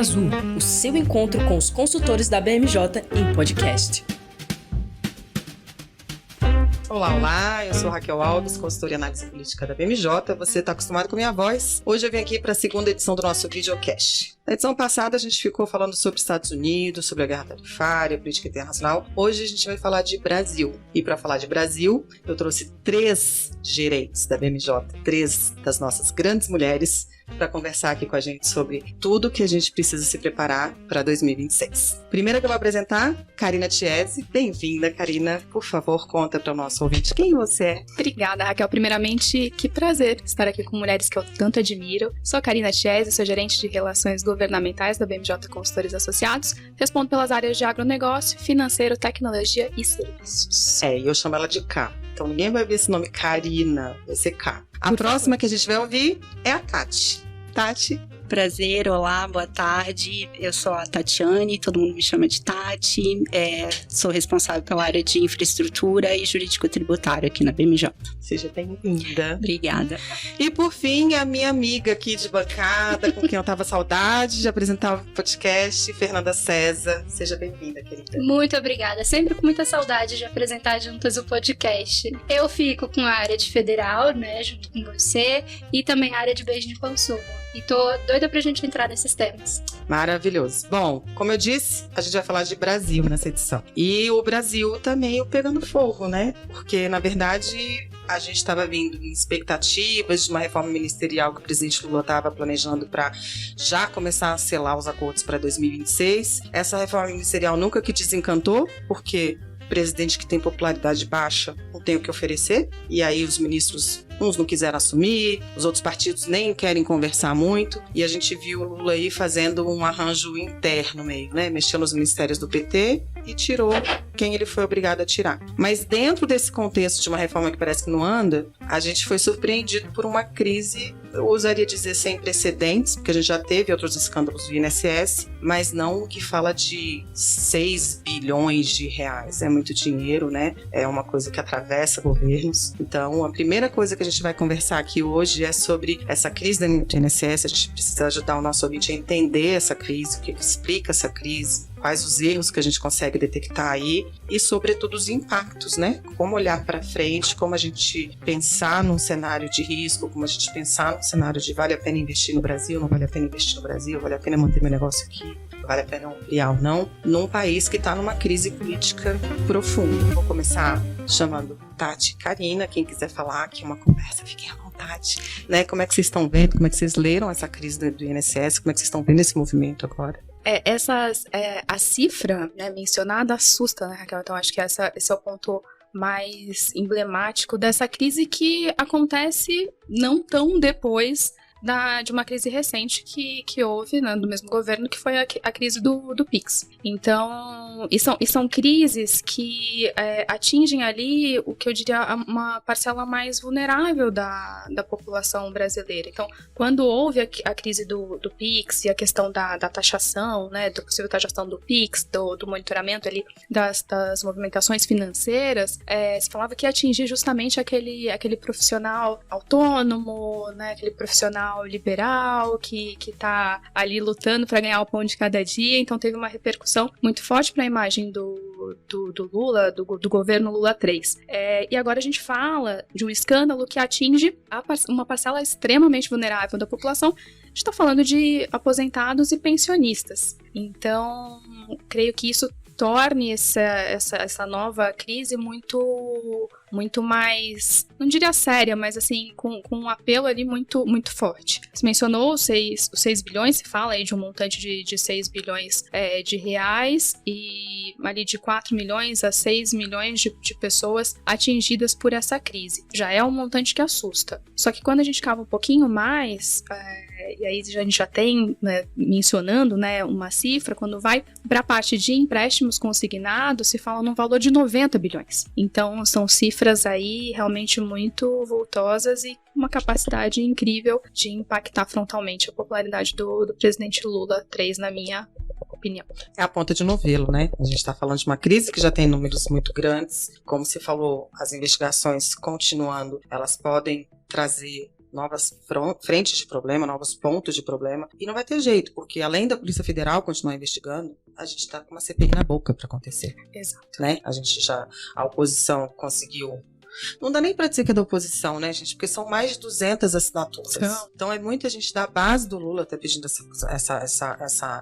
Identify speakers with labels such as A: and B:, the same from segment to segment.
A: Azul, o seu encontro com os consultores da BMJ em podcast.
B: Olá, eu sou Raquel Alves, consultora em análise política da BMJ. Você está acostumado com a minha voz? Hoje eu vim aqui para a segunda edição do nosso videocast. Na edição passada a gente ficou falando sobre Estados Unidos, sobre a guerra tarifária, política internacional. Hoje a gente vai falar de Brasil. E para falar de Brasil, eu trouxe 3 gerentes da BMJ, 3 das nossas grandes mulheres, para conversar aqui com a gente sobre tudo que a gente precisa se preparar para 2026. Primeira que eu vou apresentar, Karina Tiese. Bem-vinda, Karina. Por favor, conta para o nosso ouvinte quem você é.
C: Obrigada, Raquel. Primeiramente, que prazer estar aqui com mulheres que eu tanto admiro. Sou Karina Tiese, sou gerente de Relações Governamentais da BMJ Consultores Associados. Respondo pelas áreas de agronegócio, financeiro, tecnologia e serviços.
B: Eu chamo ela de K. Então ninguém vai ver esse nome Karina, vai ser K. A próxima que a gente vai ouvir é a Tati. Tati.
D: Prazer, olá, boa tarde. Eu sou a Tatiane, todo mundo me chama de Tati. Sou responsável pela área de infraestrutura e jurídico-tributário aqui na BMJ.
B: Seja bem-vinda.
D: Obrigada.
B: E por fim, a minha amiga aqui de bancada, com quem eu tava saudade de apresentar o podcast, Fernanda César. Seja bem-vinda, querida.
E: Muito obrigada. Sempre com muita saudade de apresentar juntas o podcast. Eu fico com a área de federal, né, junto com você, e também a área de bens de consumo. E tô doida pra gente entrar nesses temas.
B: Maravilhoso. Bom, como eu disse, a gente vai falar de Brasil nessa edição. E o Brasil tá meio pegando fogo, né? Porque, na verdade, a gente estava vindo em expectativas de uma reforma ministerial que o presidente Lula estava planejando para já começar a selar os acordos para 2026. Essa reforma ministerial nunca que desencantou, porque o presidente que tem popularidade baixa não tem o que oferecer. E aí os ministros, uns não quiseram assumir, os outros partidos nem querem conversar muito. E a gente viu o Lula aí fazendo um arranjo interno meio, né? Mexendo nos ministérios do PT e tirou quem ele foi obrigado a tirar. Mas dentro desse contexto de uma reforma que parece que não anda, a gente foi surpreendido por uma crise, eu ousaria dizer sem precedentes, porque a gente já teve outros escândalos do INSS, mas não o que fala de 6 bilhões de reais. É muito dinheiro, né? É uma coisa que atravessa governos. Então, a primeira coisa que a gente vai conversar aqui hoje é sobre essa crise do INSS. A gente precisa ajudar o nosso ouvinte a entender essa crise, o que explica essa crise, quais os erros que a gente consegue detectar aí e, sobretudo, os impactos, né? Como olhar para frente, como a gente pensar num cenário de risco, como a gente pensar num cenário de vale a pena investir no Brasil, não vale a pena investir no Brasil, vale a pena manter meu negócio aqui, vale a pena ampliar ou não, num país que está numa crise política profunda. Vou começar chamando Tati e Karina, quem quiser falar aqui uma conversa, fiquem à vontade. Né? Como é que vocês estão vendo, como é que vocês leram essa crise do INSS, como é que vocês estão vendo esse movimento agora?
C: A cifra, né, mencionada assusta, né, Raquel? Então acho que esse é o ponto mais emblemático dessa crise que acontece não tão depois de uma crise recente que houve, né, do mesmo governo, que foi a crise do PIX. Então, e são crises que atingem ali o que eu diria uma parcela mais vulnerável da população brasileira. Então, quando houve a crise do PIX e a questão da taxação, né, da possível taxação do PIX, do monitoramento ali das movimentações financeiras, se falava que ia atingir justamente aquele profissional autônomo, né, aquele profissional liberal que tá ali lutando para ganhar o pão de cada dia. Então teve uma repercussão muito forte para a imagem do Lula, do governo Lula 3. E agora a gente fala de um escândalo que atinge uma parcela extremamente vulnerável da população. A gente está falando de aposentados e pensionistas. Então, creio que isso torne essa nova crise muito mais, não diria séria, mas assim, com um apelo ali muito, muito forte. Você mencionou os 6 bilhões, se fala aí de um montante de 6 bilhões de reais e ali de 4 milhões a 6 milhões de pessoas atingidas por essa crise. Já é um montante que assusta. Só que quando a gente cava um pouquinho mais, e aí a gente já tem, né, mencionando, né, uma cifra, quando vai para a parte de empréstimos consignados, se fala num valor de 90 bilhões. Então, são cifras aí realmente muito vultosas e uma capacidade incrível de impactar frontalmente a popularidade do presidente Lula 3, na minha opinião.
B: É a ponta de novelo, né? A gente está falando de uma crise que já tem números muito grandes. Como você falou, as investigações continuando, elas podem trazer novas frentes de problema, novos pontos de problema. E não vai ter jeito, porque além da Polícia Federal continuar investigando, a gente está com uma CPI na boca para acontecer.
C: Exato.
B: Né? A oposição conseguiu. Não dá nem para dizer que é da oposição, né, gente? Porque são mais de 200 assinaturas. Então é muita gente da base do Lula tá pedindo essa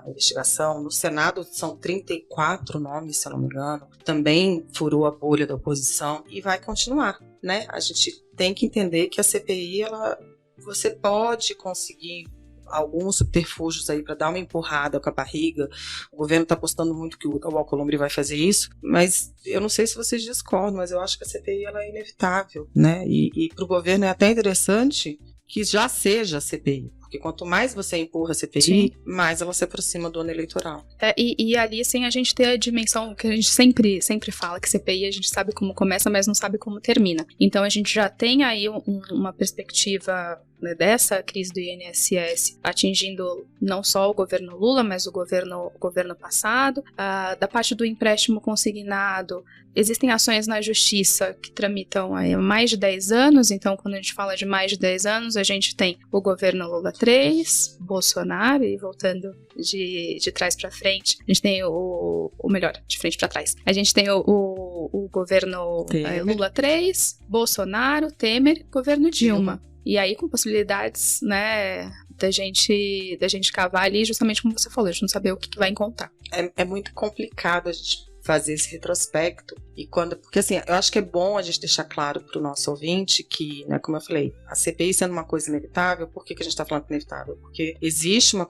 B: investigação. No Senado são 34 nomes, se eu não me engano. Também furou a bolha da oposição e vai continuar, né? A gente tem que entender que a CPI, você pode conseguir alguns subterfúgios aí para dar uma empurrada com a barriga. O governo está apostando muito que o Alcolumbre vai fazer isso, mas eu não sei se vocês discordam, mas eu acho que a CPI ela é inevitável, né? E para o governo é até interessante que já seja a CPI. Porque quanto mais você empurra a CPI, sim, mais ela se aproxima do ano eleitoral.
C: E ali, sem a gente ter a dimensão que a gente sempre fala, que CPI a gente sabe como começa, mas não sabe como termina. Então a gente já tem aí uma perspectiva, né, dessa crise do INSS atingindo não só o governo Lula, mas o governo passado. Da parte do empréstimo consignado, existem ações na justiça que tramitam aí há mais de 10 anos, então quando a gente fala de mais de 10 anos, a gente tem o governo Lula 3, Bolsonaro, e voltando de trás para frente, a gente tem de frente para trás, a gente tem o governo Lula 3, Bolsonaro, Temer, governo Dilma. E aí com possibilidades, né, da gente cavar ali, justamente como você falou, a gente não saber o que vai encontrar.
B: É muito complicado a gente fazer esse retrospecto, porque assim, eu acho que é bom a gente deixar claro para o nosso ouvinte que, né, como eu falei, a CPI sendo uma coisa inevitável, por que a gente está falando que é inevitável? Porque existe uma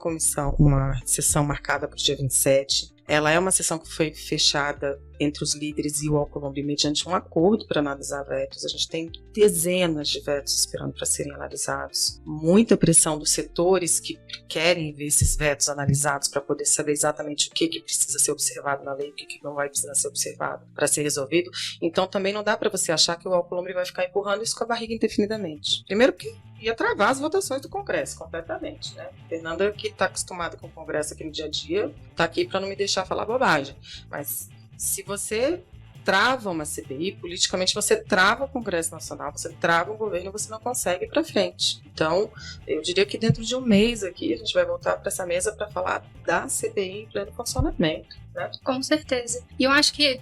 B: sessão marcada para o dia 27, ela é uma sessão que foi fechada entre os líderes e o Alcolumbre mediante um acordo para analisar vetos. A gente tem dezenas de vetos esperando para serem analisados. Muita pressão dos setores que querem ver esses vetos analisados para poder saber exatamente o que precisa ser observado na lei, o que não vai precisar ser observado para ser resolvido. Então também não dá para você achar que o Alcolumbre vai ficar empurrando isso com a barriga indefinidamente. Primeiro porque ia travar as votações do Congresso completamente, né? Fernanda, que está acostumada com o Congresso aqui no dia a dia, está aqui para não me deixar falar bobagem. Mas se você trava uma CPI, politicamente você trava o Congresso Nacional, você trava o governo, você não consegue ir para frente. Então, eu diria que dentro de um mês aqui a gente vai voltar para essa mesa para falar da CPI em pleno funcionamento. Né?
E: Com certeza. E eu acho que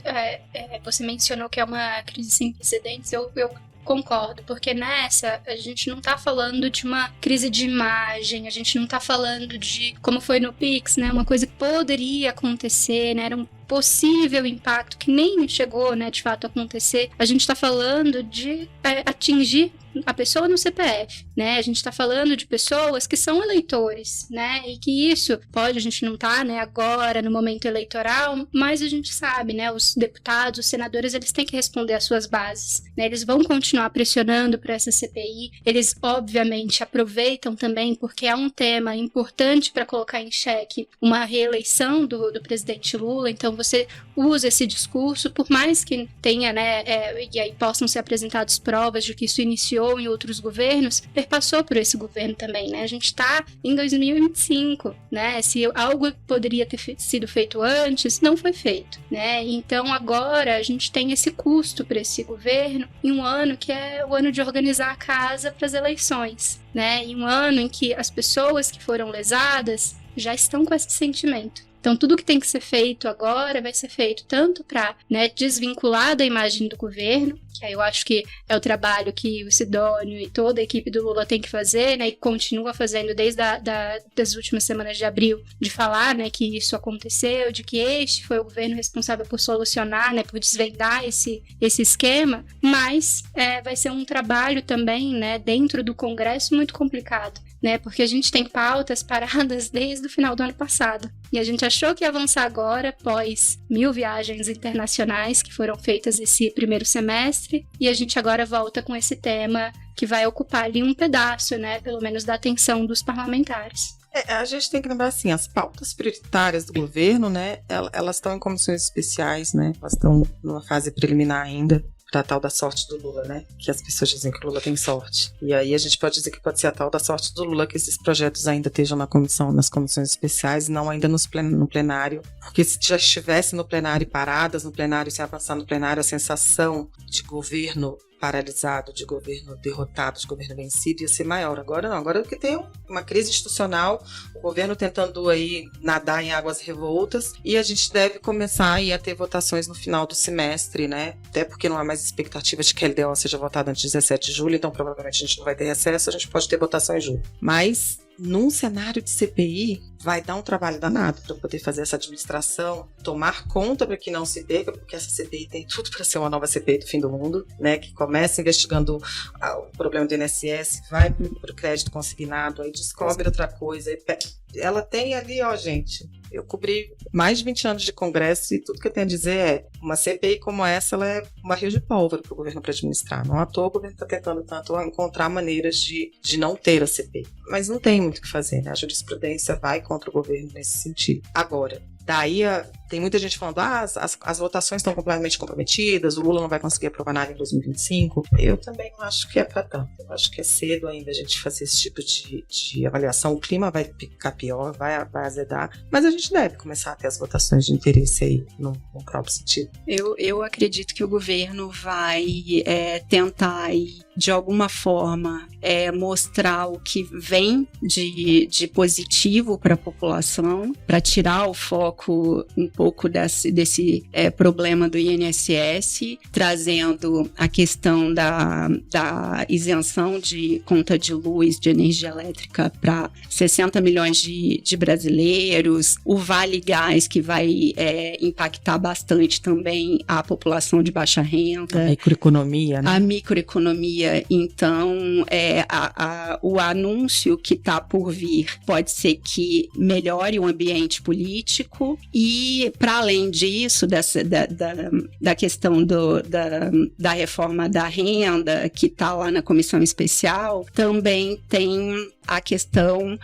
E: você mencionou que é uma crise sem precedentes, eu concordo, porque nessa a gente não tá falando de uma crise de imagem, a gente não tá falando de, como foi no Pix, né, uma coisa que poderia acontecer, né, era um possível impacto que nem chegou, né, de fato a acontecer. A gente tá falando de atingir a pessoa no CPF, né? A gente está falando de pessoas que são eleitores, né? E que isso pode, a gente não tá, né, agora no momento eleitoral, mas a gente sabe, né? Os deputados, os senadores, eles têm que responder às suas bases, né? Eles vão continuar pressionando para essa CPI. Eles, obviamente, aproveitam também porque é um tema importante para colocar em xeque uma reeleição do presidente Lula. Então, você usa esse discurso, por mais que tenha, né? E aí possam ser apresentadas provas de que isso iniciou em outros governos, perpassou por esse governo também, né? A gente está em 2025, né? Se algo poderia ter sido feito antes, não foi feito, né? Então agora a gente tem esse custo para esse governo em um ano que é o ano de organizar a casa para as eleições, né? Em um ano em que as pessoas que foram lesadas já estão com esse sentimento. Então, tudo que tem que ser feito agora vai ser feito tanto para, né, desvincular da imagem do governo, que aí eu acho que é o trabalho que o Sidônio e toda a equipe do Lula tem que fazer, né, e continua fazendo desde das últimas semanas de abril, de falar, né, que isso aconteceu, de que este foi o governo responsável por solucionar, né, por desvendar esse esquema, mas vai ser um trabalho também, né, dentro do Congresso muito complicado, né, porque a gente tem pautas paradas desde o final do ano passado, e a gente achou que ia avançar agora, após 1000 viagens internacionais que foram feitas esse primeiro semestre, e a gente agora volta com esse tema que vai ocupar ali um pedaço, né, pelo menos da atenção dos parlamentares.
B: A gente tem que lembrar assim, as pautas prioritárias do governo, né, elas estão em comissões especiais, né, elas estão numa fase preliminar ainda, da tal da sorte do Lula, né? Que as pessoas dizem que o Lula tem sorte. E aí a gente pode dizer que pode ser a tal da sorte do Lula que esses projetos ainda estejam nas comissões especiais, não ainda no plenário. Porque se já estivesse no plenário paradas, no plenário, se avançar no plenário, a sensação de governo paralisado, de governo derrotado, de governo vencido, ia ser maior. Agora não, agora que tem uma crise institucional, o governo tentando aí nadar em águas revoltas, e a gente deve começar aí a ter votações no final do semestre, né? Até porque não há mais expectativa de que a LDO seja votada antes de 17 de julho, então provavelmente a gente não vai ter recesso, a gente pode ter votação em julho. Mas num cenário de CPI, vai dar um trabalho danado para poder fazer essa administração, tomar conta para que não se perca, porque essa CPI tem tudo para ser uma nova CPI do fim do mundo, né? Que começa investigando o problema do INSS, vai para o crédito consignado, aí descobre outra coisa. Ela tem ali, ó, gente, eu cobri mais de 20 anos de Congresso e tudo que eu tenho a dizer é, uma CPI como essa, ela é um barril de pólvora para o governo para administrar. Não à toa o governo está tentando tanto encontrar maneiras de não ter a CPI. Mas não tem muito o que fazer, né? A jurisprudência vai contra o governo nesse sentido. Agora, daí tem muita gente falando, as votações estão completamente comprometidas, o Lula não vai conseguir aprovar nada em 2025. Eu também não acho que é para tanto. Eu acho que é cedo ainda a gente fazer esse tipo de avaliação. O clima vai ficar pior, vai azedar, mas a gente deve começar a ter as votações de interesse aí no próprio sentido.
D: Eu acredito que o governo vai tentar, de alguma forma, mostrar o que vem de positivo para a população, para tirar o foco um pouco desse problema do INSS, trazendo a questão da isenção de conta de luz, de energia elétrica para 60 milhões de brasileiros, o Vale Gás, que vai impactar bastante também a população de baixa renda.
B: A microeconomia, né?
D: A microeconomia. Então, o anúncio que está por vir pode ser que melhore o ambiente político e, para além disso, da questão da reforma da renda, que está lá na comissão especial, também tem a questão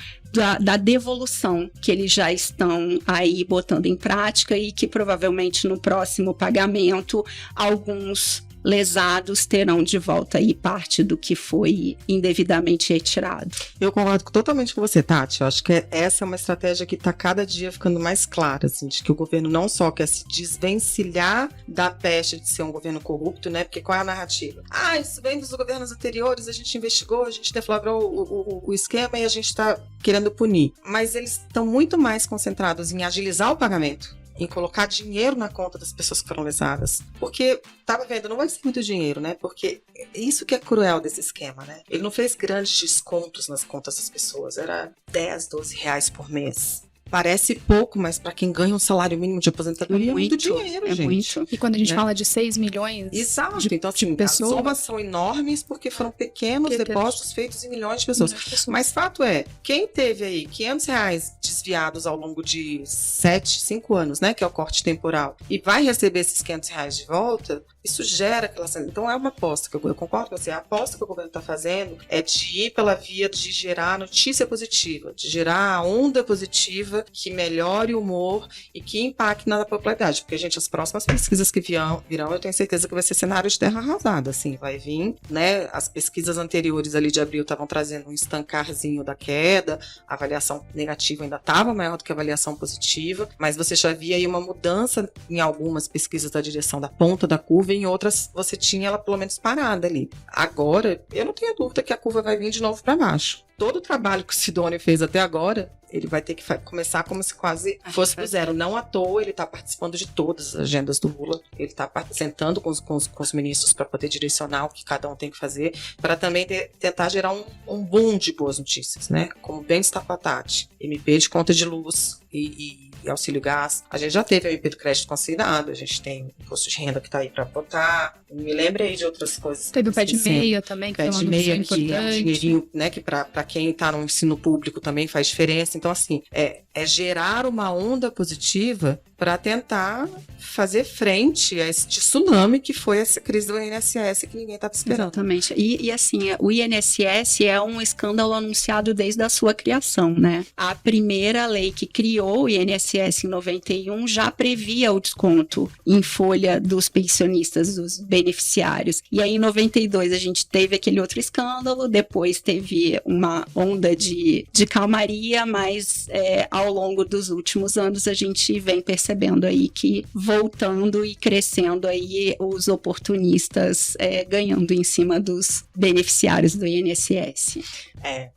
D: da devolução, que eles já estão aí botando em prática e que provavelmente no próximo pagamento alguns lesados terão de volta aí parte do que foi indevidamente retirado.
B: Eu concordo totalmente com você, Tati. Eu acho que essa é uma estratégia que está cada dia ficando mais clara, assim, de que o governo não só quer se desvencilhar da peste de ser um governo corrupto, né? Porque qual é a narrativa? Isso vem dos governos anteriores, a gente investigou, a gente deflagrou o esquema e a gente está querendo punir. Mas eles estão muito mais concentrados em agilizar o pagamento, em colocar dinheiro na conta das pessoas que foram lesadas. Porque, tava vendo, não vai ser muito dinheiro, né? Porque isso que é cruel desse esquema, né? Ele não fez grandes descontos nas contas das pessoas. Era 10, 12 reais por mês. Parece pouco, mas para quem ganha um salário mínimo de aposentadoria é muito dinheiro, gente.
C: Muito. E quando a gente fala de 6 milhões
B: Exato. Então, assim,
C: pessoas,
B: as somas são enormes porque foram pequenos depósitos feitos em milhões de pessoas. Mas fato é, quem teve aí R$500 desviados ao longo de 5 anos, né, que é o corte temporal, e vai receber esses R$500 de volta, isso gera aquela... Então é uma aposta, que eu concordo com você, a aposta que o governo está fazendo é de ir pela via de gerar notícia positiva, de gerar a onda positiva que melhore o humor e que impacte na popularidade. Porque, gente, as próximas pesquisas que virão, eu tenho certeza que vai ser cenário de terra arrasada, assim, vai vir, né? As pesquisas anteriores ali de abril estavam trazendo um estancarzinho da queda, a avaliação negativa ainda estava maior do que a avaliação positiva, mas você já via aí uma mudança em algumas pesquisas da direção da ponta da curva, e em outras você tinha ela pelo menos parada ali. Agora, eu não tenho dúvida que a curva vai vir de novo para baixo. Todo o trabalho que o Sidônio fez até agora, ele vai ter que começar como se quase fosse do zero. Não à toa, ele está participando de todas as agendas do Lula. Ele está sentando com os ministros para poder direcionar o que cada um tem que fazer, para também tentar gerar um boom de boas notícias, né? Como bem destacou a Tati. MP de conta de luz e auxílio gás. A gente já teve o MP do crédito consignado, a gente tem imposto de renda que está aí para votar. Me lembra aí de outras coisas.
C: Teve o pé de meia também, que foi uma notícia importante.
B: Que é um dinheirinho, né, que para quem está no ensino público também faz diferença. Então, assim, é gerar uma onda positiva para tentar fazer frente a esse tsunami que foi essa crise do INSS que ninguém estava esperando.
D: Exatamente. E assim, o INSS é um escândalo anunciado desde a sua criação, né? A primeira lei que criou o INSS INSS em 91 já previa o desconto em folha dos pensionistas, dos beneficiários. E aí em 92 a gente teve aquele outro escândalo, depois teve uma onda de calmaria, mas ao longo dos últimos anos a gente vem percebendo aí que voltando e crescendo aí os oportunistas ganhando em cima dos beneficiários do INSS.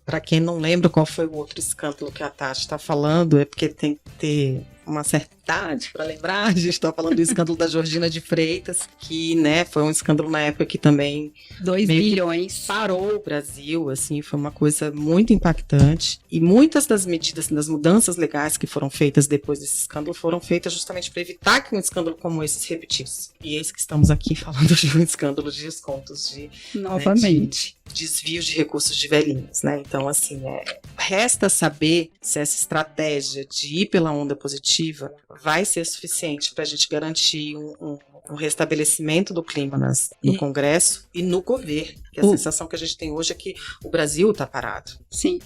B: Para quem não lembra qual foi o outro escândalo que a Tati está falando, é porque tem que ter uma certa idade para lembrar. A gente está falando do escândalo da Georgina de Freitas, que, né, foi um escândalo na época que também
D: 2 bilhões
B: parou o Brasil, assim, foi uma coisa muito impactante. E muitas das medidas, das mudanças legais que foram feitas depois desse escândalo foram feitas justamente para evitar que um escândalo como esse se repetisse. E eis que estamos aqui falando de um escândalo de descontos
D: novamente.
B: Desvios de recursos de velhinhos, né? Então, assim, resta saber se essa estratégia de ir pela onda positiva vai ser suficiente para a gente garantir um restabelecimento do clima no Congresso e no governo. Que a sensação que a gente tem hoje é que o Brasil está parado.
D: Sim,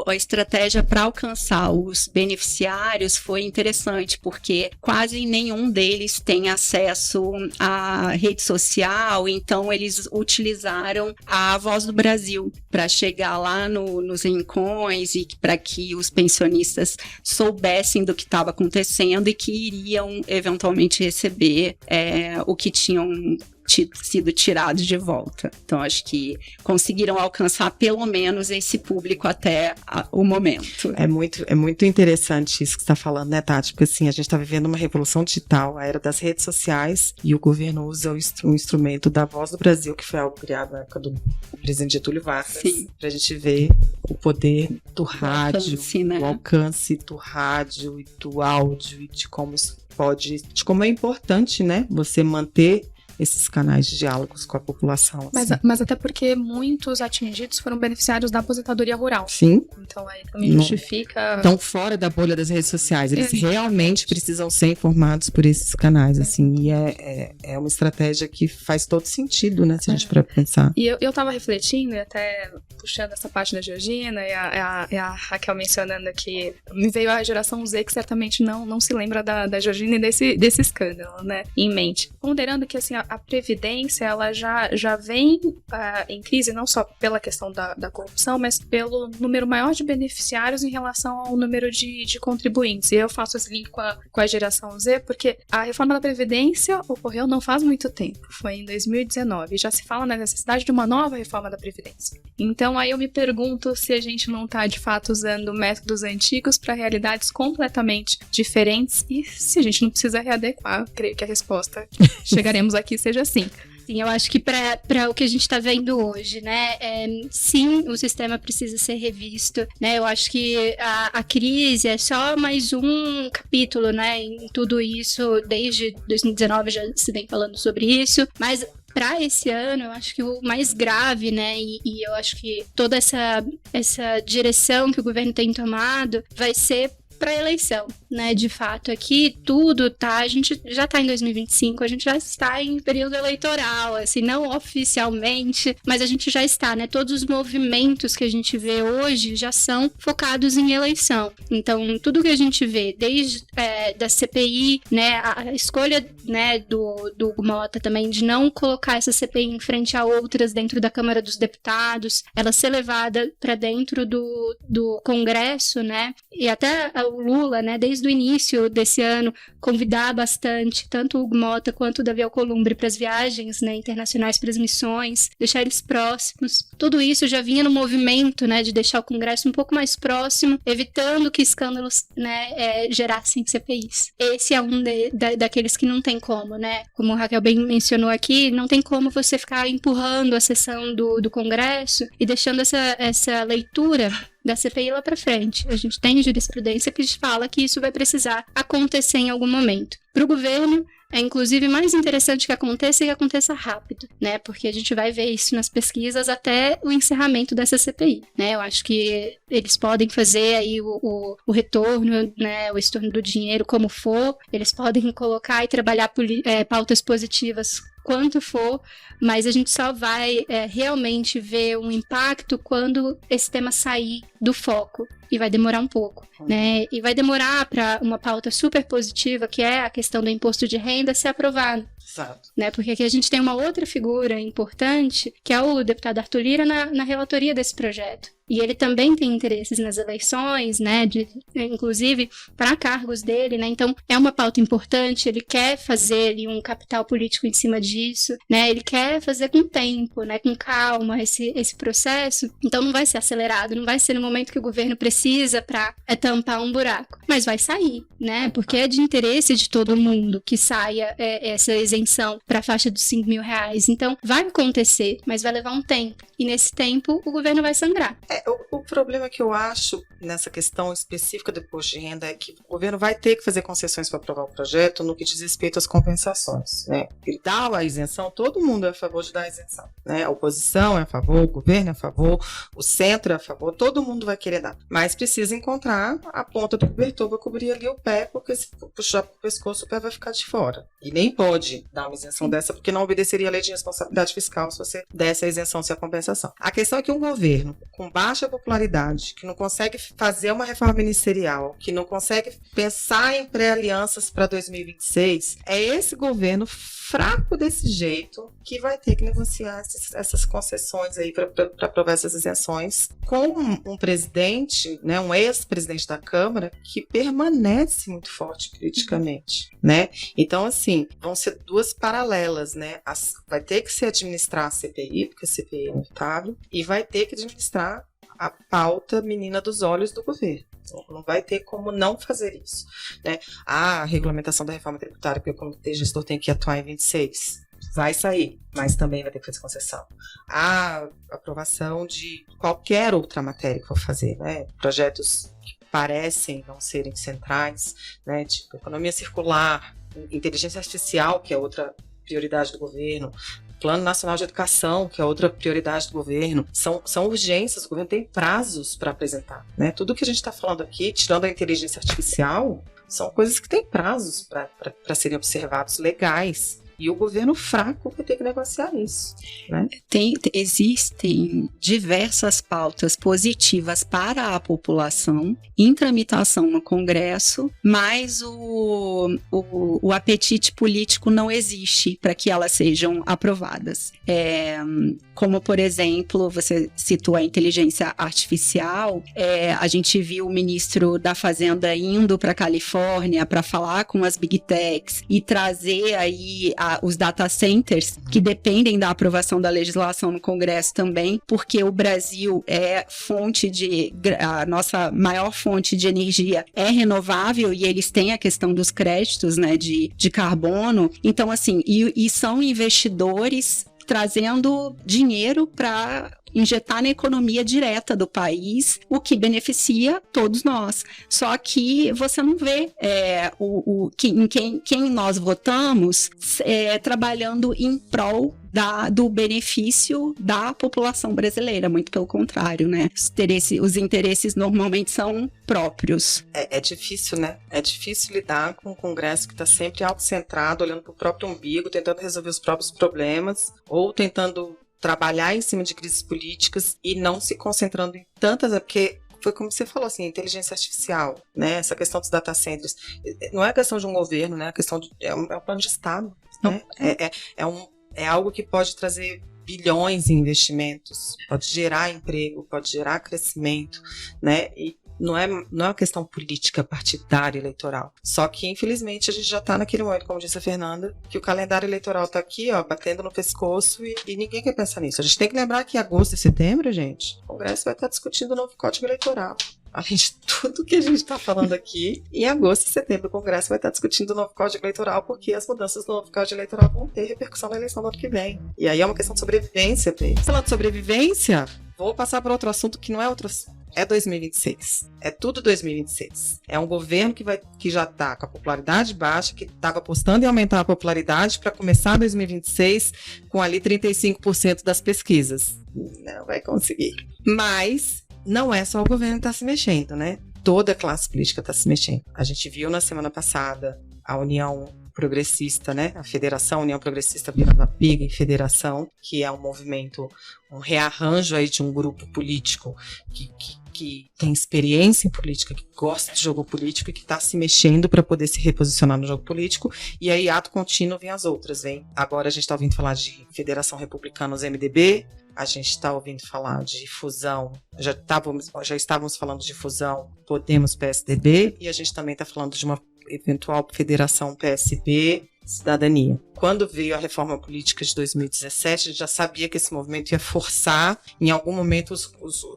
D: a estratégia para alcançar os beneficiários foi interessante, porque quase nenhum deles tem acesso à rede social, então eles utilizaram a Voz do Brasil para chegar lá nos rincões e para que os pensionistas soubessem do que estava acontecendo e que iriam eventualmente receber o que tinham sido tirados de volta. Então, acho que conseguiram alcançar pelo menos esse público até o momento.
B: É muito interessante isso que você está falando, né, Tati? Porque, assim, a gente está vivendo uma revolução digital, a era das redes sociais, e o governo usa o instrumento da Voz do Brasil, que foi algo criado na época do presidente Getúlio Vargas, para a gente ver o poder do rádio, o alcance do rádio e do áudio, e de como isso de como é importante, né, você manter esses canais de diálogos com a população. Assim.
C: Mas até porque muitos atingidos foram beneficiários da aposentadoria rural.
B: Sim.
C: Então aí também justifica...
B: Estão fora da bolha das redes sociais. Eles realmente precisam ser informados por esses canais, assim. E é uma estratégia que faz todo sentido, né? Se a gente para pensar.
C: E eu tava refletindo, e até puxando essa parte da Georgina e a Raquel mencionando aqui, me veio a geração Z que certamente não se lembra da Georgina e desse escândalo, né? Em mente. Ponderando que, assim, a Previdência, ela já vem em crise não só pela questão da corrupção, mas pelo número maior de beneficiários em relação ao número de contribuintes. E eu faço esse link com a geração Z, porque a reforma da Previdência ocorreu não faz muito tempo, foi em 2019, e já se fala na necessidade de uma nova reforma da Previdência. Então aí eu me pergunto se a gente não está de fato usando métodos antigos para realidades completamente diferentes e se a gente não precisa readequar. Creio que a resposta chegaremos aqui seja assim.
E: Sim, eu acho que para o que a gente está vendo hoje, né, sim, o sistema precisa ser revisto, né, eu acho que a crise é só mais um capítulo, né, em tudo isso, desde 2019 já se vem falando sobre isso, mas para esse ano, eu acho que o mais grave, né, e eu acho que toda essa direção que o governo tem tomado vai ser para a eleição, né? De fato, aqui tudo a gente já está em 2025, a gente já está em período eleitoral, assim, não oficialmente, mas a gente já está, né? Todos os movimentos que a gente vê hoje já são focados em eleição. Então, tudo que a gente vê, desde da CPI, né? A escolha, né, do Mota também de não colocar essa CPI em frente a outras dentro da Câmara dos Deputados, ela ser levada para dentro do Congresso, né? E até o Lula, né, desde o início desse ano, convidar bastante tanto o Hugo Mota quanto o Davi Alcolumbre para as viagens, né, internacionais, para as missões, deixar eles próximos. Tudo isso já vinha no movimento, né, de deixar o Congresso um pouco mais próximo, evitando que escândalos, né, gerassem CPIs. Esse é um daqueles que não tem como, né? Como o Raquel bem mencionou aqui, não tem como você ficar empurrando a sessão do Congresso e deixando essa leitura da CPI lá pra frente. A gente tem jurisprudência que fala que isso vai precisar acontecer em algum momento. Para o governo, é inclusive mais interessante que aconteça e que aconteça rápido, né? Porque a gente vai ver isso nas pesquisas até o encerramento dessa CPI, né? Eu acho que eles podem fazer aí o retorno, né? O estorno do dinheiro como for, eles podem colocar e trabalhar pautas positivas quanto for, mas a gente só vai realmente ver um impacto quando esse tema sair do foco. E vai demorar um pouco, né? E vai demorar para uma pauta super positiva, que é a questão do imposto de renda, ser aprovado.
B: Exato.
E: Né? Porque aqui a gente tem uma outra figura importante, que é o deputado Arthur Lira na relatoria desse projeto. E ele também tem interesses nas eleições, né, inclusive para cargos dele, né, então é uma pauta importante, ele quer fazer ali um capital político em cima disso, né, ele quer fazer com tempo, né, com calma esse processo, então não vai ser acelerado, não vai ser no momento que o governo precisa para tampar um buraco, mas vai sair, né, porque é de interesse de todo mundo que saia essa isenção para a faixa dos R$5.000, então vai acontecer, mas vai levar um tempo, e nesse tempo o governo vai sangrar.
B: O problema que eu acho nessa questão específica do imposto de renda é que o governo vai ter que fazer concessões para aprovar o projeto no que diz respeito às compensações, né? Ele dá a isenção, todo mundo é a favor de dar a isenção, né? A oposição é a favor, o governo é a favor, o centro é a favor, todo mundo vai querer dar. Mas precisa encontrar a ponta do cobertor para cobrir ali o pé, porque se puxar para o pescoço, o pé vai ficar de fora. E nem pode dar uma isenção dessa, porque não obedeceria a lei de responsabilidade fiscal se você desse a isenção sem a compensação. A questão é que um governo com baixa popularidade, que não consegue fazer uma reforma ministerial, que não consegue pensar em pré-alianças para 2026, é esse governo fraco desse jeito que vai ter que negociar essas concessões aí para aprovar essas isenções com um presidente, né, um ex-presidente da Câmara que permanece muito forte politicamente, né? Então, assim, vão ser duas paralelas, né? Vai ter que se administrar a CPI, porque a CPI é inevitável, e vai ter que administrar a pauta menina dos olhos do governo. Não vai ter como não fazer isso, né? A regulamentação da reforma tributária, que o comitê gestor tem que atuar em 26, vai sair, mas também vai ter que fazer concessão. A aprovação de qualquer outra matéria que for fazer, né? Projetos que parecem não serem centrais, né? Tipo economia circular, inteligência artificial, que é outra prioridade do governo, Plano Nacional de Educação, que é outra prioridade do governo, são urgências, o governo tem prazos para apresentar, né? Tudo que a gente está falando aqui, tirando a inteligência artificial, são coisas que têm prazos para serem observados, legais. E o governo fraco vai ter que negociar isso, né?
D: Existem diversas pautas positivas para a população em tramitação no Congresso, mas o apetite político não existe para que elas sejam aprovadas. Como, por exemplo, você citou a inteligência artificial, a gente viu o ministro da Fazenda indo para a Califórnia para falar com as Big Techs e trazer aí os data centers, que dependem da aprovação da legislação no Congresso também, porque o Brasil a nossa maior fonte de energia é renovável e eles têm a questão dos créditos, né, de carbono. Então, assim, e são investidores trazendo dinheiro para injetar na economia direta do país, o que beneficia todos nós. Só que você não vê quem nós votamos trabalhando em prol do benefício da população brasileira, muito pelo contrário, né? Os interesses normalmente são próprios.
B: É difícil, né? É difícil lidar com um Congresso que está sempre autocentrado, olhando para o próprio umbigo, tentando resolver os próprios problemas, ou tentando trabalhar em cima de crises políticas e não se concentrando em tantas, porque foi como você falou, assim, inteligência artificial, né? Essa questão dos data centers, não é a questão de um governo, né? É um plano de Estado, né? É algo que pode trazer bilhões em investimentos, pode gerar emprego, pode gerar crescimento, né? E não é uma questão política, partidária, eleitoral. Só que, infelizmente, a gente já está naquele momento, como disse a Fernanda, que o calendário eleitoral está aqui, ó, batendo no pescoço e ninguém quer pensar nisso. A gente tem que lembrar que em agosto e setembro, gente, o Congresso vai estar discutindo o novo Código Eleitoral. Além de tudo que a gente está falando aqui, em agosto e setembro o Congresso vai estar discutindo o novo Código Eleitoral, porque as mudanças do novo Código Eleitoral vão ter repercussão na eleição do ano que vem. E aí é uma questão de sobrevivência. Falando de sobrevivência, vou passar para outro assunto que não é outro assunto. É 2026. É tudo 2026. É um governo que já está com a popularidade baixa, que estava apostando em aumentar a popularidade para começar 2026 com ali 35% das pesquisas. Não vai conseguir. Mas não é só o governo que está se mexendo, né? Toda a classe política está se mexendo. A gente viu na semana passada a União Progressista, né? A Federação União Progressista virando a PIG em Federação, que é um movimento, um rearranjo aí de um grupo político que que tem experiência em política, que gosta de jogo político e que está se mexendo para poder se reposicionar no jogo político. E aí, ato contínuo, vem as outras. Agora a gente está ouvindo falar de Federação Republicanos MDB, a gente está ouvindo falar de fusão, já estávamos falando de fusão Podemos-PSDB, e a gente também está falando de uma eventual federação PSB Cidadania. Quando veio a reforma política de 2017, a gente já sabia que esse movimento ia forçar, em algum momento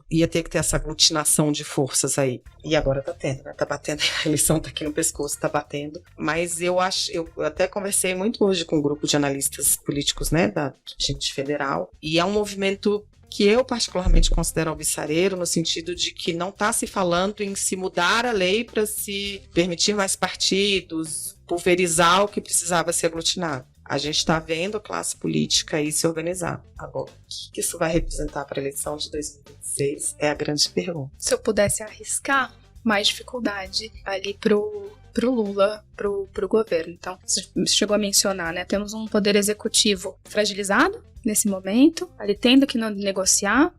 B: ia ter que ter essa aglutinação de forças aí. E agora tá tendo, né? Tá batendo, a eleição tá aqui no pescoço, tá batendo. Mas eu até conversei muito hoje com um grupo de analistas políticos, né, da gente federal, e é um movimento que eu particularmente considero alvissareiro, no sentido de que não está se falando em se mudar a lei para se permitir mais partidos, pulverizar o que precisava ser aglutinado. A gente está vendo a classe política aí se organizar. Agora, o que isso vai representar para a eleição de 2026 é a grande pergunta.
C: Se eu pudesse arriscar, mais dificuldade ali pro Lula, pro governo. Então, você chegou a mencionar, né? Temos um poder executivo fragilizado nesse momento, ali tendo que negociar,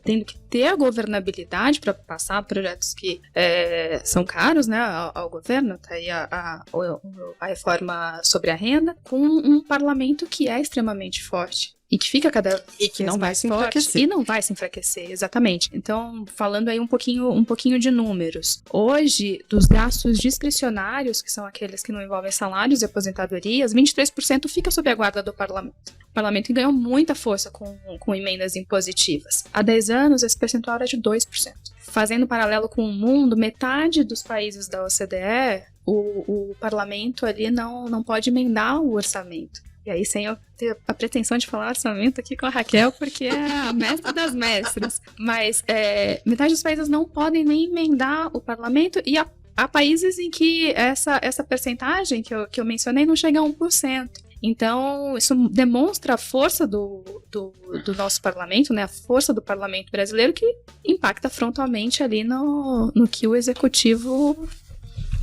C: tendo que ter a governabilidade para passar projetos que são caros, né, ao governo. Tá aí a reforma sobre a renda, com um parlamento que é extremamente forte. E que fica cada
B: e que não vai se enfraquecer.
C: E não vai se enfraquecer, exatamente. Então, falando aí um pouquinho de números. Hoje, dos gastos discricionários, que são aqueles que não envolvem salários e aposentadorias, 23% fica sob a guarda do parlamento. O parlamento ganhou muita força com emendas impositivas. Há 10 anos, esse percentual era de 2%. Fazendo paralelo com o mundo, metade dos países da OCDE, o parlamento ali não pode emendar o orçamento. E aí, sem eu ter a pretensão de falar orçamento aqui com a Raquel, porque é a mestra das mestras. Mas metade dos países não podem nem emendar o parlamento, e há países em que essa percentagem que eu mencionei não chega a 1%. Então, isso demonstra a força do nosso parlamento, né? A força do parlamento brasileiro, que impacta frontalmente ali no que o executivo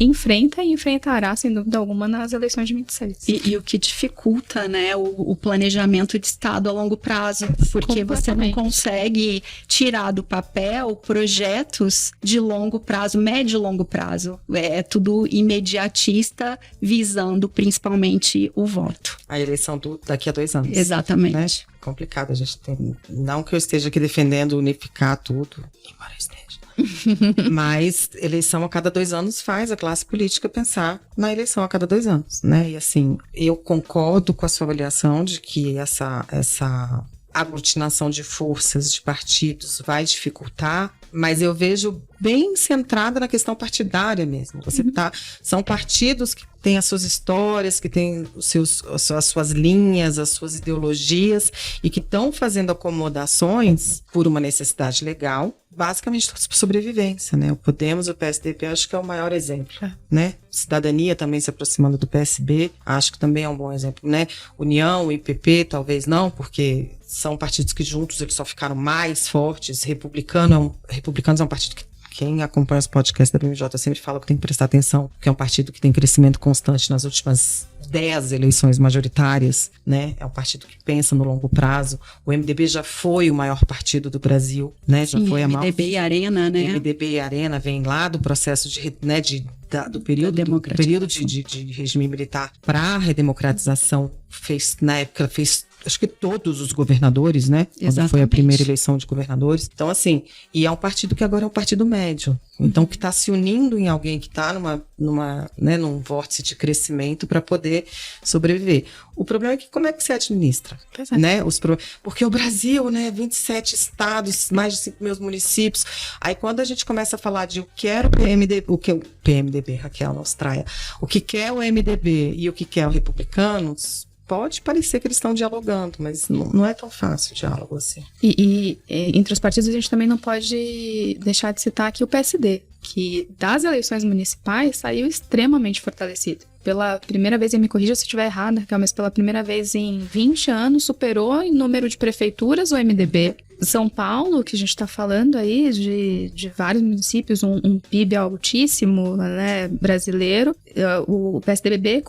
C: enfrenta e enfrentará, sem dúvida alguma, nas eleições de 26.
D: E o que dificulta, né, o planejamento de Estado a longo prazo, porque você não consegue tirar do papel projetos de longo prazo, médio e longo prazo. É tudo imediatista, visando principalmente o voto.
B: A eleição daqui a 2 anos.
D: Exatamente.
B: Né? Complicado, a gente tem... Não que eu esteja aqui defendendo unificar tudo, embora eu esteja. Mas eleição a cada 2 anos faz a classe política pensar na eleição a cada 2 anos, né? E assim, eu concordo com a sua avaliação de que essa aglutinação de forças, de partidos vai dificultar, mas eu vejo bem centrada na questão partidária mesmo. São partidos que têm as suas histórias, que têm as suas linhas, as suas ideologias, e que estão fazendo acomodações por uma necessidade legal, basicamente por sobrevivência, né? O Podemos, o PSDB, acho que é o maior exemplo, né? Cidadania também se aproximando do PSB, acho que também é um bom exemplo, né? União e PP, talvez não, porque são partidos que juntos eles só ficaram mais fortes. Republicanos é um partido que quem acompanha os podcasts da BMJ sempre fala que tem que prestar atenção, que é um partido que tem crescimento constante nas últimas 10 eleições majoritárias, né? É um partido que pensa no longo prazo. O MDB já foi o maior partido do Brasil, né? Já foi
D: MDB e Arena, né?
B: MDB e Arena vem lá do processo do período de regime militar para a redemocratização. Na época, acho que todos os governadores, né? Quando foi a primeira eleição de governadores. Então, assim, e é um partido que agora é um partido médio. Então, que está se unindo em alguém que está num vórtice de crescimento para poder sobreviver. O problema é que como é que se administra? Né? Porque o Brasil, né? 27 estados, mais de 5 mil municípios. Aí, quando a gente começa a falar de o que era o PMDB, Raquel, na Austrália, o que quer o MDB e o que quer o Republicanos, pode parecer que eles estão dialogando, mas não é tão fácil o diálogo assim.
C: E entre os partidos a gente também não pode deixar de citar aqui o PSD, que das eleições municipais saiu extremamente fortalecido. Pela primeira vez, e me corrija se eu estiver errada, Raquel, mas pela primeira vez em 20 anos superou em número de prefeituras o MDB. São Paulo, que a gente está falando aí de vários municípios, um PIB altíssimo, né, brasileiro. O PSDB,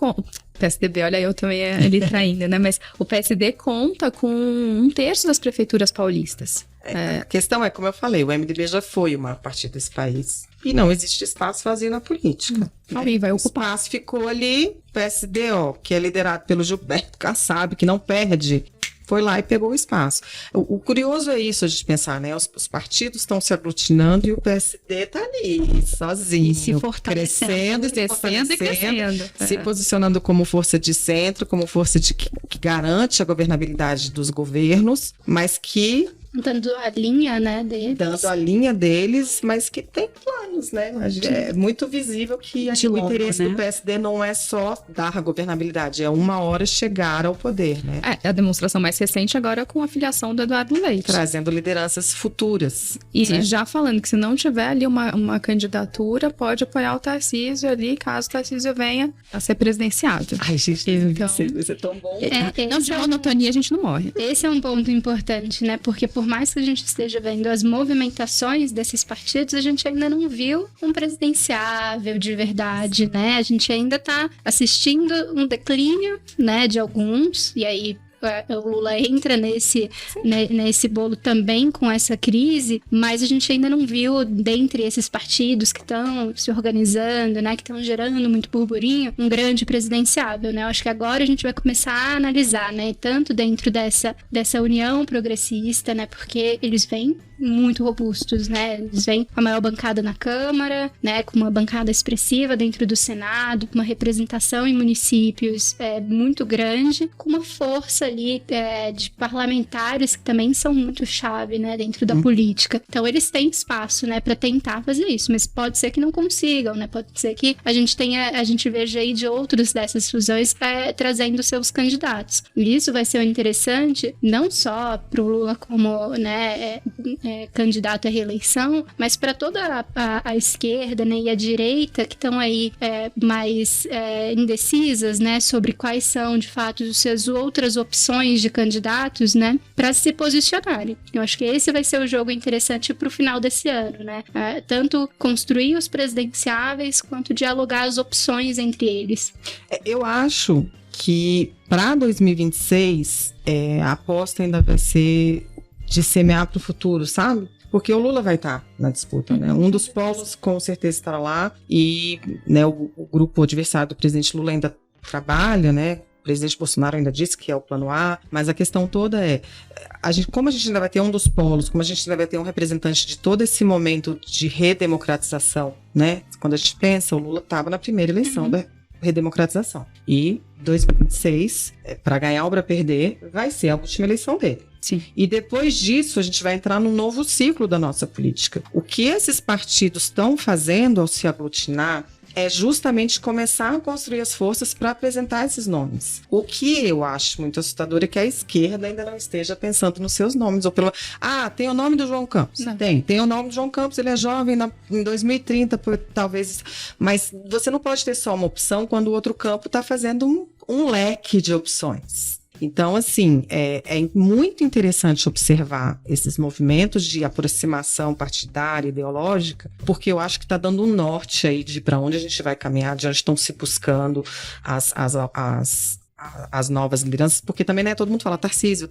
C: olha, eu também ali traindo, né? Mas o PSD conta com 1/3 das prefeituras paulistas.
B: A questão é, como eu falei, o MDB já foi o maior partido desse país. E não existe espaço vazio na política.
C: Alguém vai
B: O
C: ocupar.
B: espaço ficou ali, PSD, que é liderado pelo Gilberto Kassab, que não perde, foi lá e pegou o espaço. O curioso é isso, a gente pensar, né? Os partidos estão se aglutinando e o PSD está ali, sozinho.
D: E se fortalecendo.
B: Crescendo,
C: Descendo e crescendo.
B: se posicionando como força de centro, como força que garante a governabilidade dos governos, mas que
E: Dando a linha, né, deles.
B: dando a linha deles, mas que tem planos, né? É muito visível que
D: De
B: o
D: longo,
B: interesse
D: né?
B: do PSD não é só dar a governabilidade, é uma hora chegar ao poder, né?
C: A demonstração mais recente agora com a filiação do Eduardo Leite.
B: Trazendo lideranças futuras.
C: E
B: né?
C: já falando que se não tiver ali uma candidatura, pode apoiar o Tarcísio ali, caso o Tarcísio venha a ser presidenciável.
B: Ai, gente,
C: Então-
B: isso é tão bom.
C: Não, de monotonia a gente não morre.
E: Esse é um ponto importante, né? Porque por mais que a gente esteja vendo as movimentações desses partidos, a gente ainda não viu um presidenciável de verdade, né? A gente ainda está assistindo um declínio, né, de alguns, e aí o Lula entra nesse bolo também com essa crise, mas a gente ainda não viu, dentre esses partidos que estão se organizando, né, que estão gerando muito burburinho, um grande presidenciável, né? Eu acho que agora a gente vai começar a analisar, né, tanto dentro dessa união progressista, né, porque eles vêm muito robustos, né? Eles vêm com a maior bancada na Câmara, né? Com uma bancada expressiva dentro do Senado, com uma representação em municípios muito grande, com uma força ali de parlamentares que também são muito chave, né? Dentro da política. Então eles têm espaço, né? Para tentar fazer isso, mas pode ser que não consigam, né? Pode ser que a gente veja aí de outros dessas fusões trazendo seus candidatos. E isso vai ser interessante não só para o Lula como, né? Candidato à reeleição, mas para toda a esquerda, né, e a direita que estão aí mais indecisas, né, sobre quais são de fato as suas outras opções de candidatos, né, para se posicionarem. Eu acho que esse vai ser o jogo interessante para o final desse ano, né, tanto construir os presidenciáveis quanto dialogar as opções entre eles.
B: Eu acho que para 2026 a aposta ainda vai ser de semear para o futuro, sabe? Porque o Lula vai estar na disputa, né? Um dos polos com certeza estará lá e, né, o grupo adversário do presidente Lula ainda trabalha, né? O presidente Bolsonaro ainda disse que é o plano A, mas a questão toda como a gente ainda vai ter um dos polos, como a gente ainda vai ter um representante de todo esse momento de redemocratização, né? Quando a gente pensa, o Lula estava na primeira eleição da redemocratização. E 2026, para ganhar ou para perder, vai ser a última eleição dele.
D: Sim.
B: E depois disso, a gente vai entrar num novo ciclo da nossa política. O que esses partidos estão fazendo ao se aglutinar é justamente começar a construir as forças para apresentar esses nomes. O que eu acho muito assustador é que a esquerda ainda não esteja pensando nos seus nomes. Ou tem o nome do João Campos.
C: Não.
B: Tem o nome do João Campos, ele é jovem, em 2030, talvez. Mas você não pode ter só uma opção quando o outro campo está fazendo um leque de opções. Então, assim, é muito interessante observar esses movimentos de aproximação partidária, ideológica, porque eu acho que está dando um norte aí de para onde a gente vai caminhar, de onde estão se buscando as novas lideranças, porque também, né, todo mundo fala Tarcísio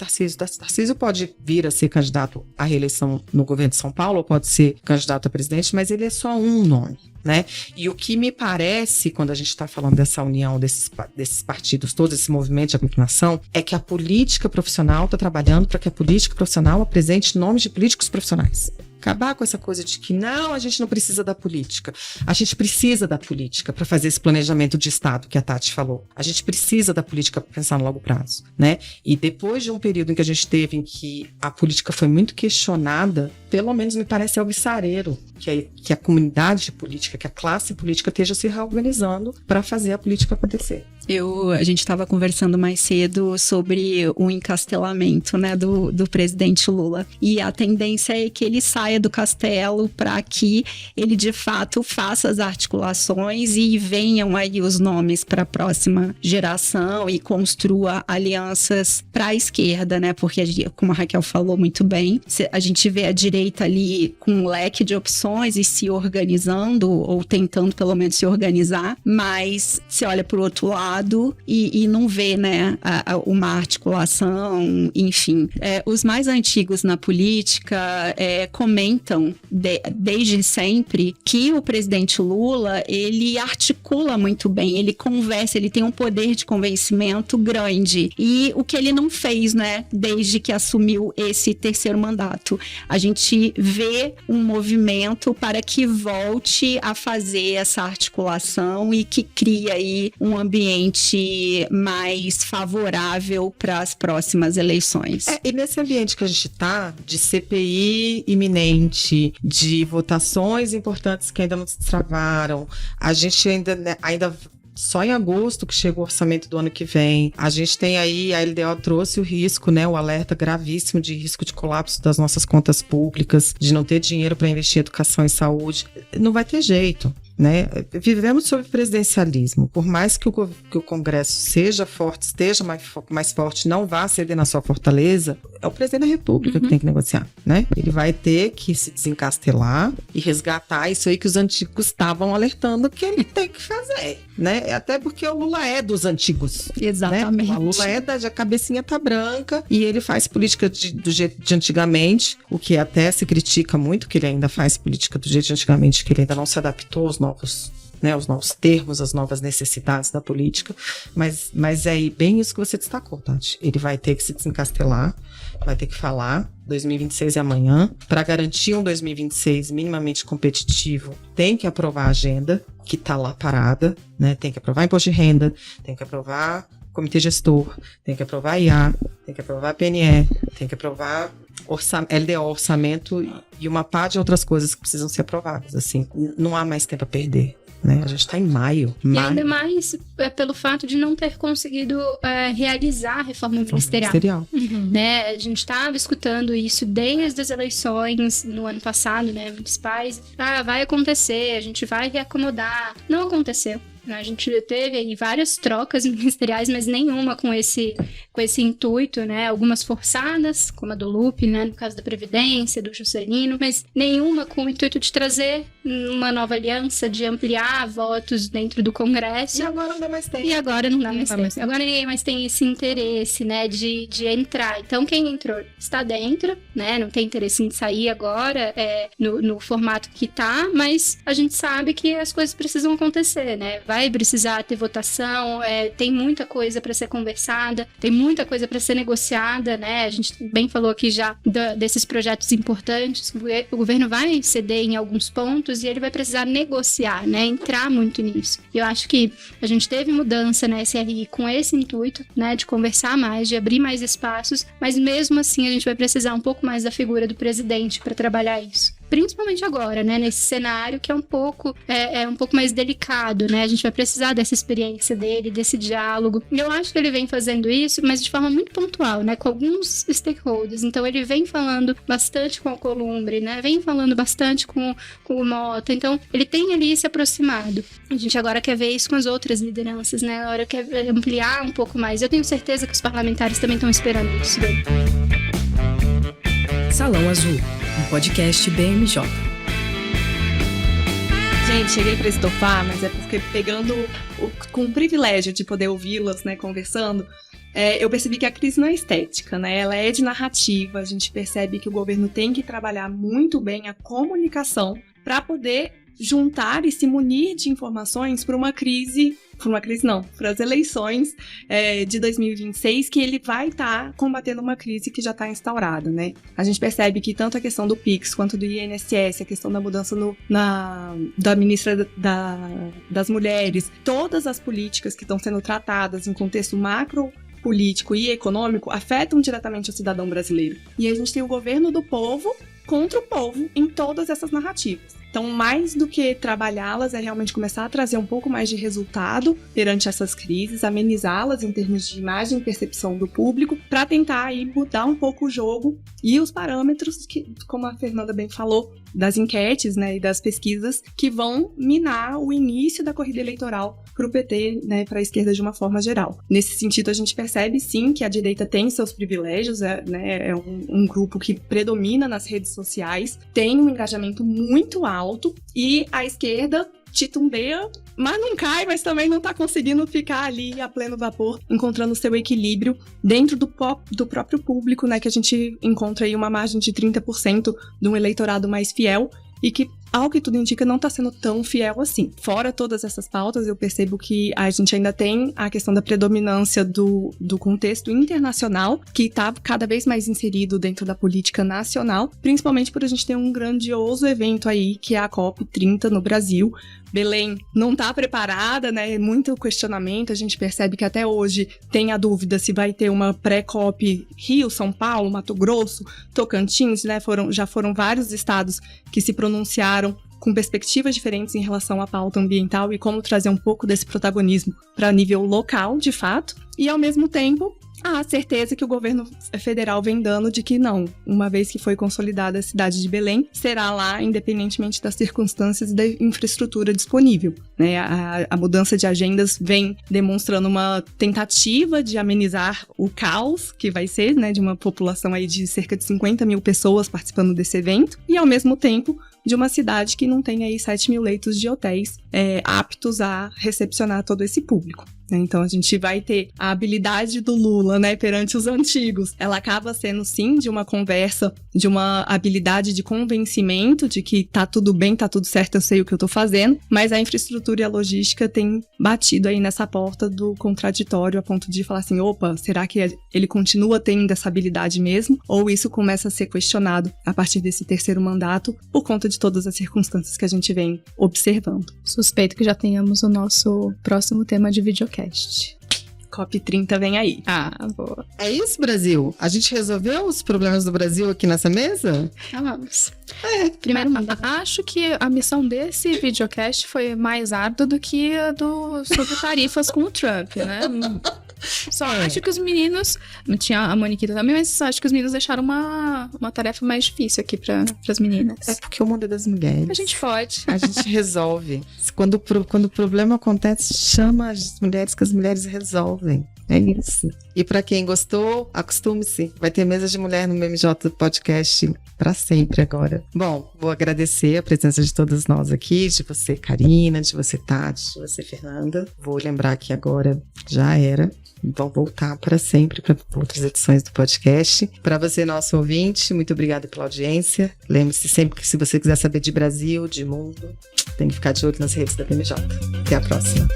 B: pode vir a ser candidato à reeleição no governo de São Paulo, ou pode ser candidato a presidente, mas ele é só um nome, né? E o que me parece, quando a gente está falando dessa união desses partidos, todo esse movimento de aglutinação, é que a política profissional está trabalhando para que a política profissional apresente nomes de políticos profissionais. Acabar com essa coisa de que não, a gente não precisa da política. A gente precisa da política para fazer esse planejamento de Estado que a Tati falou. A gente precisa da política para pensar no longo prazo, né? E depois de um período em que a gente teve em que a política foi muito questionada, pelo menos me parece alvissareiro que a comunidade política, que a classe política esteja se reorganizando para fazer a política acontecer.
D: A gente estava conversando mais cedo sobre o encastelamento, né, do presidente Lula. E a tendência é que ele saia do castelo para que ele, de fato, faça as articulações e venham aí os nomes para a próxima geração e construa alianças para a esquerda, né? Porque, como a Raquel falou muito bem, a gente vê a direita eleita ali com um leque de opções e se organizando, ou tentando pelo menos se organizar, mas você olha por outro lado e não vê, né, uma articulação, enfim. Os mais antigos na política comentam desde sempre que o presidente Lula, ele articula muito bem, ele conversa, ele tem um poder de convencimento grande. E o que ele não fez, né, desde que assumiu esse terceiro mandato. A gente vê um movimento para que volte a fazer essa articulação e que crie aí um ambiente mais favorável para as próximas eleições.
B: E nesse ambiente que a gente está, de CPI iminente, de votações importantes que ainda não se travaram, a gente ainda só em agosto que chega o orçamento do ano que vem. A gente tem aí, a LDO trouxe o risco, né, o alerta gravíssimo de risco de colapso das nossas contas públicas, de não ter dinheiro para investir em educação e saúde. Não vai ter jeito, né? Vivemos sob presidencialismo. Por mais que o Congresso seja forte, esteja mais forte, não vá ceder na sua fortaleza, é o presidente da República que tem que negociar, né? Ele vai ter que se desencastelar e resgatar isso aí que os antigos estavam alertando que ele tem que fazer, né? Até porque o Lula é dos antigos.
D: Exatamente.
B: Né? O Lula a cabecinha tá branca e ele faz política do jeito de antigamente, o que até se critica muito, que ele ainda faz política do jeito de antigamente, que ele ainda não se adaptou aos novos termos, as novas necessidades da política, mas é bem isso que você destacou, Tati. Ele vai ter que se desencastelar, vai ter que falar, 2026 é amanhã, para garantir um 2026 minimamente competitivo, tem que aprovar a agenda, que está lá parada, né? Tem que aprovar imposto de renda, tem que aprovar comitê gestor, tem que aprovar IA, tem que aprovar PNE, tem que aprovar LDO, orçamento e uma par de outras coisas que precisam ser aprovadas. Assim, não há mais tempo a perder. Né? A gente está em maio.
E: E ainda mais pelo fato de não ter conseguido realizar a reforma ministerial.
B: Uhum.
E: Né? A gente estava escutando isso desde as eleições no ano passado, né, municipais. Vai acontecer, a gente vai reacomodar. Não aconteceu. A gente teve aí várias trocas ministeriais, mas nenhuma com esse intuito, né? Algumas forçadas, como a do Lupe, né? No caso da Previdência, do Juscelino, mas nenhuma com o intuito de trazer uma nova aliança, de ampliar votos dentro do Congresso.
B: E agora não dá mais tempo.
E: E agora não dá mais tempo. Agora ninguém mais tem esse interesse, né? De entrar. Então, quem entrou está dentro, né? Não tem interesse em sair agora, no formato que tá, mas a gente sabe que as coisas precisam acontecer, né? Vai precisar ter votação, tem muita coisa para ser conversada, tem muita coisa para ser negociada, né? A gente bem falou aqui já desses projetos importantes. O governo vai ceder em alguns pontos e ele vai precisar negociar, né? Entrar muito nisso. E eu acho que a gente teve mudança na SRI com esse intuito, né? De conversar mais, de abrir mais espaços, mas mesmo assim a gente vai precisar um pouco mais da figura do presidente para trabalhar isso. Principalmente agora, né? Nesse cenário que é um pouco mais delicado, né? A gente vai precisar dessa experiência dele, desse diálogo. E eu acho que ele vem fazendo isso, mas de forma muito pontual, né? Com alguns stakeholders. Então, ele vem falando bastante com a Alcolumbre, né? Vem falando bastante com o Mota. Então, ele tem ali se aproximado. A gente agora quer ver isso com as outras lideranças, né? Agora quer ampliar um pouco mais. Eu tenho certeza que os parlamentares também estão esperando isso dele.
A: Salão Azul, um podcast BMJ.
F: Gente, cheguei para estofar, mas é porque com o privilégio de poder ouvi-las, né, conversando, eu percebi que a crise não é estética, né? Ela é de narrativa. A gente percebe que o governo tem que trabalhar muito bem a comunicação para poder juntar e se munir de informações para para as eleições de 2026, que ele vai estar combatendo uma crise que já está instaurada, né? A gente percebe que tanto a questão do PIX quanto do INSS, a questão da mudança da ministra das mulheres, todas as políticas que estão sendo tratadas em contexto macro político e econômico afetam diretamente o cidadão brasileiro. E a gente tem o governo do povo contra o povo em todas essas narrativas. Então, mais do que trabalhá-las, é realmente começar a trazer um pouco mais de resultado perante essas crises, amenizá-las em termos de imagem e percepção do público, para tentar aí mudar um pouco o jogo e os parâmetros que, como a Fernanda bem falou, das enquetes, né, e das pesquisas que vão minar o início da corrida eleitoral para o PT, né, para a esquerda de uma forma geral. Nesse sentido, a gente percebe sim que a direita tem seus privilégios, é um grupo que predomina nas redes sociais, tem um engajamento muito alto, e a esquerda titubeia, mas não cai, mas também não está conseguindo ficar ali a pleno vapor, encontrando o seu equilíbrio dentro do próprio público, né, que a gente encontra aí uma margem de 30% de um eleitorado mais fiel e que, ao que tudo indica, não está sendo tão fiel assim. Fora todas essas pautas, eu percebo que a gente ainda tem a questão da predominância do contexto internacional, que está cada vez mais inserido dentro da política nacional, principalmente por a gente ter um grandioso evento aí, que é a COP30 no Brasil. Belém não está preparada, né? Muito questionamento. A gente percebe que até hoje tem a dúvida se vai ter uma pré-COP Rio, São Paulo, Mato Grosso, Tocantins, né? Já foram vários estados que se pronunciaram com perspectivas diferentes em relação à pauta ambiental e como trazer um pouco desse protagonismo para nível local, de fato. E, ao mesmo tempo, a certeza que o governo federal vem dando de que não, uma vez que foi consolidada a cidade de Belém, será lá independentemente das circunstâncias e da infraestrutura disponível, né? A mudança de agendas vem demonstrando uma tentativa de amenizar o caos que vai ser, né, de uma população aí de cerca de 50 mil pessoas participando desse evento, e ao mesmo tempo de uma cidade que não tem aí 7 mil leitos de hotéis aptos a recepcionar todo esse público. Então a gente vai ter a habilidade do Lula, né, perante os antigos. Ela acaba sendo, sim, de uma conversa, de uma habilidade de convencimento de que tá tudo bem, tá tudo certo, eu sei o que eu tô fazendo, mas a infraestrutura e a logística têm batido aí nessa porta do contraditório a ponto de falar assim, opa, será que ele continua tendo essa habilidade mesmo? Ou isso começa a ser questionado a partir desse terceiro mandato por conta de todas as circunstâncias que a gente vem observando.
C: Suspeito que já tenhamos o nosso próximo tema de videocast.
F: COP30 vem aí.
C: Ah, boa.
B: É isso, Brasil? A gente resolveu os problemas do Brasil aqui nessa mesa?
C: Vamos. Primeiro, acho que a missão desse videocast foi mais árdua do que a sobre tarifas com o Trump, né? Só acho que os meninos... Tinha a Moniquita também, mas só acho que os meninos deixaram uma tarefa mais difícil aqui para as meninas.
B: É porque o mundo é das mulheres.
C: A gente pode.
B: A gente resolve. Quando o problema acontece, chama as mulheres, que as mulheres resolvem. É isso. E para quem gostou, acostume-se. Vai ter mesa de mulher no BMJ Podcast para sempre agora. Bom, vou agradecer a presença de todas nós aqui, de você, Karina, de você, Tati, de você, Fernanda. Vou lembrar que agora já era. Vão voltar para sempre para outras edições do podcast. Para você, nosso ouvinte, muito obrigada pela audiência. Lembre-se sempre que se você quiser saber de Brasil, de mundo, tem que ficar de olho nas redes da BMJ. Até a próxima.